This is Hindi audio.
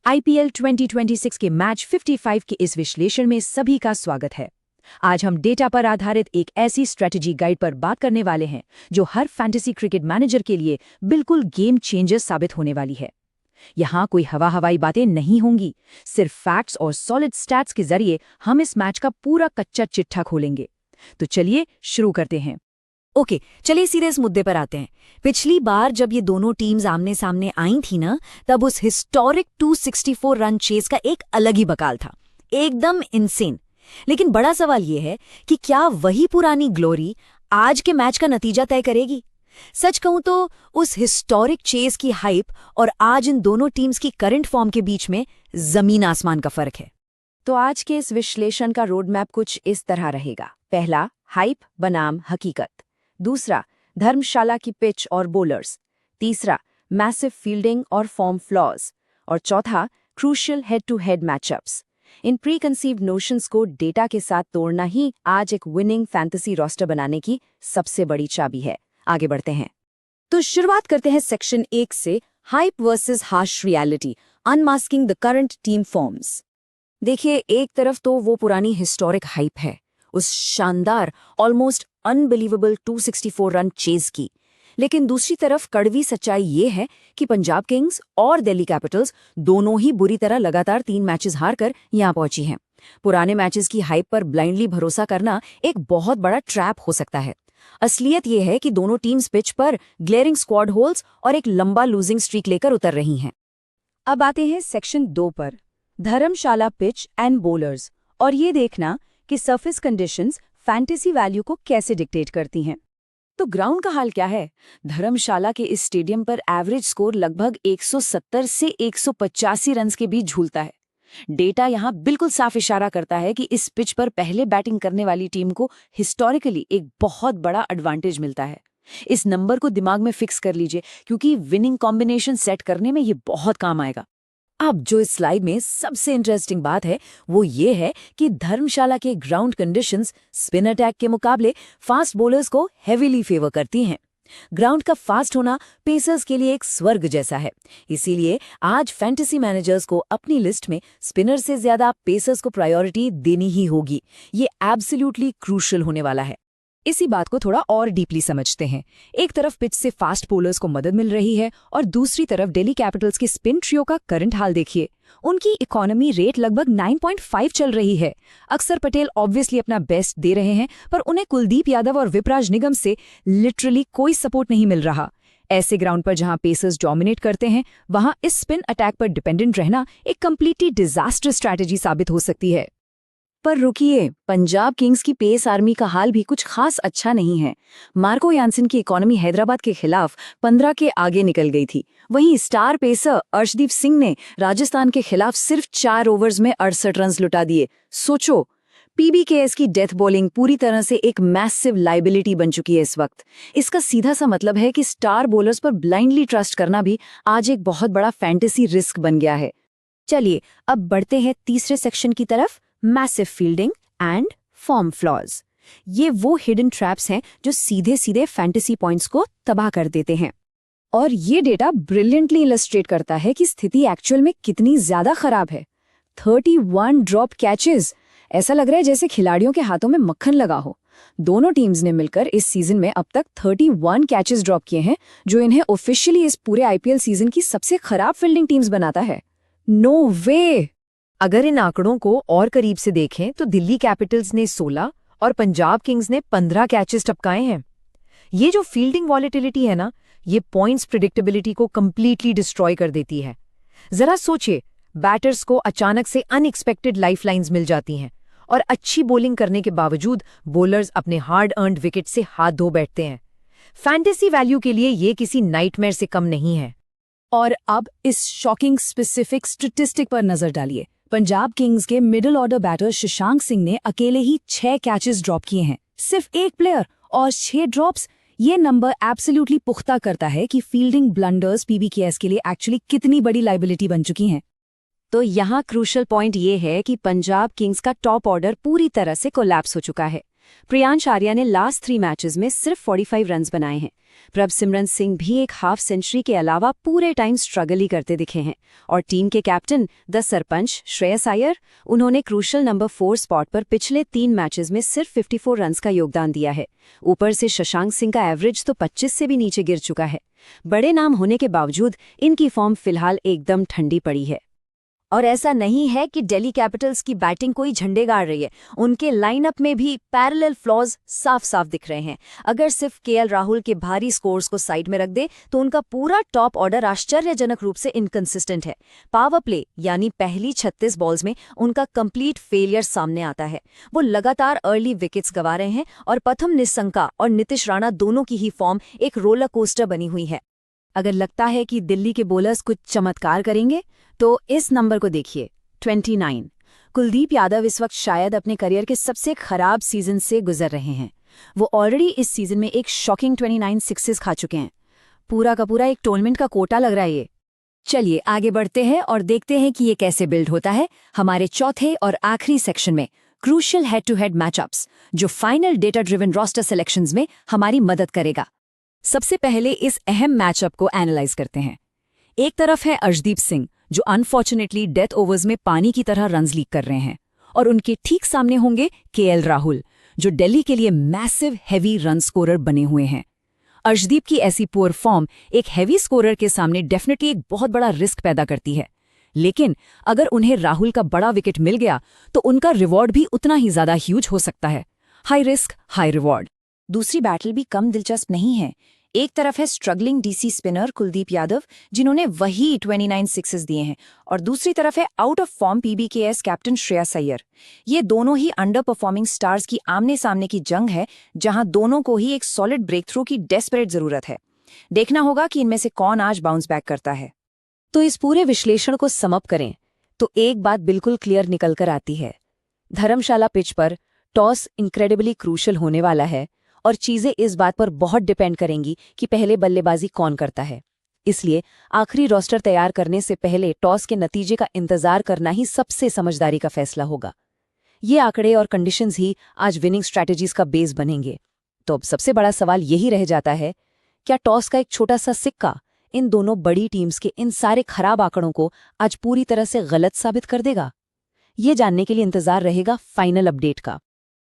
आईपीएल 2026 के मैच 55 के इस विश्लेषण में सभी का स्वागत है। आज हम डेटा पर आधारित एक ऐसी स्ट्रेटजी गाइड पर बात करने वाले हैं जो हर फैंटेसी क्रिकेट मैनेजर के लिए बिल्कुल गेम चेंजर साबित होने वाली है। यहाँ कोई हवाई बातें नहीं होंगी, सिर्फ फैक्ट्स और सॉलिड स्टैट्स के जरिए हम इस मैच का पूरा कच्चा चिट्ठा खोलेंगे। तो चलिए शुरू करते हैं। ओके, चलिए सीधे इस मुद्दे पर आते हैं। पिछली बार जब ये दोनों टीम्स आमने सामने आई थी ना, तब उस हिस्टोरिक 264 रन चेस का एक अलग ही बकाल था, एकदम इनसेन। लेकिन बड़ा सवाल ये है कि क्या वही पुरानी ग्लोरी आज के मैच का नतीजा तय करेगी? सच कहूं तो उस हिस्टोरिक चेस की हाइप और आज इन दोनों टीम्स की करंट फॉर्म के बीच में जमीन आसमान का फर्क है। तो आज के इस विश्लेषण का रोड मैप कुछ इस तरह रहेगा। पहला, हाइप बनाम हकीकत। दूसरा, धर्मशाला की पिच और बोलर्स। तीसरा, मैसिव फील्डिंग और फॉर्म फ्लॉज। और चौथा, crucial head to head matchups. इन प्री कंसीव्ड नोशंस को डेटा के साथ तोड़ना ही आज एक विनिंग फैंटेसी रोस्टर बनाने की सबसे बड़ी चाबी है। आगे बढ़ते हैं। तो शुरुआत करते हैं सेक्शन 1 से, hype versus harsh reality, unmasking the current team forms. देखिए, एक तरफ तो वो पुरानी हिस्टोरिक हाइप है, उस शानदार ऑलमोस्ट अनबिलीवेबल 264 रन चेज की। लेकिन दूसरी तरफ कड़वी सच्चाई ये है कि पंजाब किंग्स और दिल्ली कैपिटल्स दोनों ही बुरी तरह लगातार 3 मैचेस हारकर यहां पहुंची हैं। पुराने मैचेस की हाइप पर ब्लाइंडली भरोसा करना एक बहुत बड़ा ट्रैप हो सकता है। असलियत यह है कि दोनों टीम्स पिच पर ग्लेयरिंग स्क्वाड होल्स और एक लंबा लूजिंग स्ट्रीक लेकर उतर रही हैं। अब आते हैं सेक्शन 2 पर, धर्मशाला पिच एंड बोलर्स, और ये देखना कि सरफेस कंडीशंस फैंटेसी वैल्यू को कैसे डिक्टेट करती हैं। तो ग्राउंड का हाल क्या है? धर्मशाला के इस स्टेडियम पर एवरेज स्कोर लगभग 170 से 185 रन्स के बीच झूलता है। डेटा यहाँ बिल्कुल साफ इशारा करता है कि इस पिच पर पहले बैटिंग करने वाली टीम को हिस्टोरिकली एक बहुत बड़ा एडवांटेज मिलता है। इस नंबर को दिमाग में फिक्स कर लीजिए, क्योंकि विनिंग कॉम्बिनेशन सेट करने में ये बहुत काम आएगा। अब जो इस स्लाइड में सबसे इंटरेस्टिंग बात है वो ये है कि धर्मशाला के ग्राउंड कंडीशंस स्पिन अटैक के मुकाबले फास्ट बॉलर्स को हेवीली फेवर करती हैं। ग्राउंड का फास्ट होना पेसर्स के लिए एक स्वर्ग जैसा है। इसीलिए आज फैंटेसी मैनेजर्स को अपनी लिस्ट में स्पिनर से ज्यादा पेसर्स को प्रायोरिटी देनी ही होगी। ये एब्सोल्युटली क्रूशियल होने वाला है। इसी बात को थोड़ा और डीपली समझते हैं। एक तरफ पिच से फास्ट बॉलर्स को मदद मिल रही है और दूसरी तरफ दिल्ली कैपिटल्स के स्पिन ट्रियो का करंट हाल देखिए। उनकी इकोनॉमी रेट लगभग 9.5 चल रही है। अक्षर पटेल ऑब्वियसली अपना बेस्ट दे रहे हैं, पर उन्हें कुलदीप यादव और विपराज निगम से लिटरली कोई सपोर्ट नहीं मिल रहा। ऐसे ग्राउंड पर जहां पेसर्स डोमिनेट करते हैं, वहां इस स्पिन अटैक पर डिपेंडेंट रहना एक कंप्लीटली डिजास्टर स्ट्रैटेजी साबित हो सकती है। पर रुकिए, पंजाब किंग्स की पेस आर्मी का हाल भी कुछ खास अच्छा नहीं है। मार्को यान्सन की इकोनॉमी हैदराबाद के खिलाफ 15 के आगे निकल गई थी। वहीं स्टार पेसर अर्शदीप सिंह ने राजस्थान के खिलाफ सिर्फ 4 ओवर्स में 68 रन लुटा दिए। सोचो, पीबीकेएस की डेथ बॉलिंग पूरी तरह से एक मैसिव लाइबिलिटी बन चुकी है इस वक्त। इसका सीधा सा मतलब है कि स्टार बॉलर्स पर ब्लाइंडली ट्रस्ट करना भी आज एक बहुत बड़ा फैंटेसी रिस्क बन गया है। चलिए अब बढ़ते हैं तीसरे सेक्शन की तरफ, massive fielding and form flaws. ये वो हिडन ट्रैप्स हैं जो सीधे सीधे फैंटेसी पॉइंट्स को तबाह कर देते हैं। और ये डेटा ब्रिलियंटली इलस्ट्रेट करता है कि स्थिति एक्चुअल में कितनी ज्यादा खराब है। 31 ड्रॉप कैचेस, ऐसा लग रहा है जैसे खिलाड़ियों के हाथों में मक्खन लगा हो। दोनों टीम्स ने मिलकर इस सीजन में अब तक 31 कैचेस ड्रॉप किए हैं, जो इन्हें ऑफिशियली इस पूरे आईपीएल सीजन की सबसे खराब फील्डिंग टीम्स बनाता है। नो वे! अगर इन आंकड़ों को और करीब से देखें तो दिल्ली कैपिटल्स ने 16 और पंजाब किंग्स ने 15 कैचेस टपकाए हैं। ये जो फील्डिंग वॉलेटिलिटी है ना, ये पॉइंट्स प्रिडिक्टेबिलिटी को कंप्लीटली डिस्ट्रॉय कर देती है। जरा सोचिए, बैटर्स को अचानक से अनएक्सपेक्टेड लाइफलाइंस मिल जाती हैं और अच्छी बॉलिंग करने के बावजूद बॉलर्स अपने हार्ड अर्न्ड विकेट से हाथ धो बैठते हैं। फैंटेसी वैल्यू के लिए ये किसी नाइटमेयर से कम नहीं है। और अब इस शॉकिंग स्पेसिफिक स्टैटिस्टिक पर नजर डालिए। पंजाब किंग्स के middle order batter Shashank Singh ने अकेले ही 6 कैचेस ड्रॉप किए हैं, सिर्फ एक प्लेयर और 6 ड्रॉप्स। ये नंबर एब्सोल्युटली पुख्ता करता है कि फील्डिंग ब्लंडर्स पीबीकेएस के लिए एक्चुअली कितनी बड़ी लाइबिलिटी बन चुकी हैं। तो यहाँ क्रूशियल पॉइंट ये है कि पंजाब किंग्स का टॉप ऑर्डर पूरी तरह से कोलैप्स हो चुका है। प्रियांश आर्या ने लास्ट 3 मैचेस में सिर्फ 45 रन्स बनाए हैं। प्रभसिमरन सिंह भी एक हाफ सेंचुरी के अलावा पूरे टाइम स्ट्रगल ही करते दिखे हैं। और टीम के कैप्टन द सरपंच श्रेयस अय्यर, उन्होंने क्रूशल नंबर 4 स्पॉट पर पिछले 3 मैचेस में सिर्फ 54 रन्स का योगदान दिया है। ऊपर से शशांक सिंह का एवरेज तो 25 से भी नीचे गिर चुका है। बड़े नाम होने के बावजूद इनकी फॉर्म फिलहाल एकदम ठंडी पड़ी है। और ऐसा नहीं है कि दिल्ली कैपिटल्स की बैटिंग कोई झंडे गाड़ रही है, उनके लाइनअप में भी पैरेलल फ्लॉज साफ साफ दिख रहे हैं। अगर सिर्फ केएल राहुल के भारी स्कोर्स को साइड में रख दे तो उनका पूरा टॉप ऑर्डर आश्चर्यजनक रूप से इनकंसिस्टेंट है। पावर प्ले यानी पहली 36 बॉल्स में उनका कंप्लीट फेलियर सामने आता है। वो लगातार अर्ली विकेट्स गंवा रहे हैं और प्रथम निशंका और नीतीश राणा दोनों की ही फॉर्म एक रोलर कोस्टर बनी हुई है। अगर लगता है कि दिल्ली के बॉलर्स कुछ चमत्कार करेंगे तो इस नंबर को देखिए, 29। कुलदीप यादव इस वक्त शायद अपने करियर के सबसे खराब सीजन से गुजर रहे हैं। वो ऑलरेडी इस सीजन में एक शॉकिंग 29 सिक्सेस खा चुके हैं। पूरा का पूरा एक टूर्नामेंट का कोटा लग रहा है ये। चलिए आगे बढ़ते हैं और देखते हैं कि ये कैसे बिल्ड होता है हमारे चौथे और आखिरी सेक्शन में, crucial head to head matchups, जो final data driven roster selections में हमारी मदद करेगा। सबसे पहले इस अहम मैचअप को एनालाइज करते हैं। एक तरफ है अर्शदीप सिंह, जो अनफॉर्चुनेटली डेथ ओवर्स में पानी की तरह रन्स लीक कर रहे हैं, और उनके ठीक सामने होंगे केएल राहुल, जो दिल्ली के लिए मैसिव हैवी रन स्कोरर बने हुए हैं। अर्शदीप की ऐसी पुअर फॉर्म एक हैवी स्कोरर के सामने डेफिनेटली एक बहुत बड़ा रिस्क पैदा करती है, लेकिन अगर उन्हें राहुल का बड़ा विकेट मिल गया तो उनका रिवॉर्ड भी उतना ही ज्यादा ह्यूज हो सकता है। High risk high reward. दूसरी बैटल भी कम दिलचस्प नहीं है। एक तरफ है struggling DC spinner Kuldeep Yadav, जिन्होंने वही 29 सिक्सेस दिए हैं, और दूसरी तरफ है out of form PBKS captain Shreyas Iyer. ये दोनों ही अंडर परफॉर्मिंग स्टार्स की आमने सामने की जंग है, जहां दोनों को ही एक सॉलिड ब्रेक थ्रू की डेस्परेट जरूरत है। देखना होगा कि इनमें से कौन आज बाउंस बैक करता है। तो इस पूरे विश्लेषण को समअप करें तो एक बात बिल्कुल क्लियर निकल कर आती है। धर्मशाला पिच पर टॉस इनक्रेडिबली क्रूशल होने वाला है, और चीजें इस बात पर बहुत डिपेंड करेंगी कि पहले बल्लेबाजी कौन करता है। इसलिए आखिरी रोस्टर तैयार करने से पहले टॉस के नतीजे का इंतजार करना ही सबसे समझदारी का फैसला होगा। ये आंकड़े और कंडीशंस ही आज विनिंग स्ट्रैटेजीज का बेस बनेंगे। तो अब सबसे बड़ा सवाल यही रह जाता है, क्या टॉस का एक छोटा सा सिक्का इन दोनों बड़ी टीम्स के इन सारे खराब आंकड़ों को आज पूरी तरह से गलत साबित कर देगा? ये जानने के लिए इंतजार रहेगा फाइनल अपडेट का।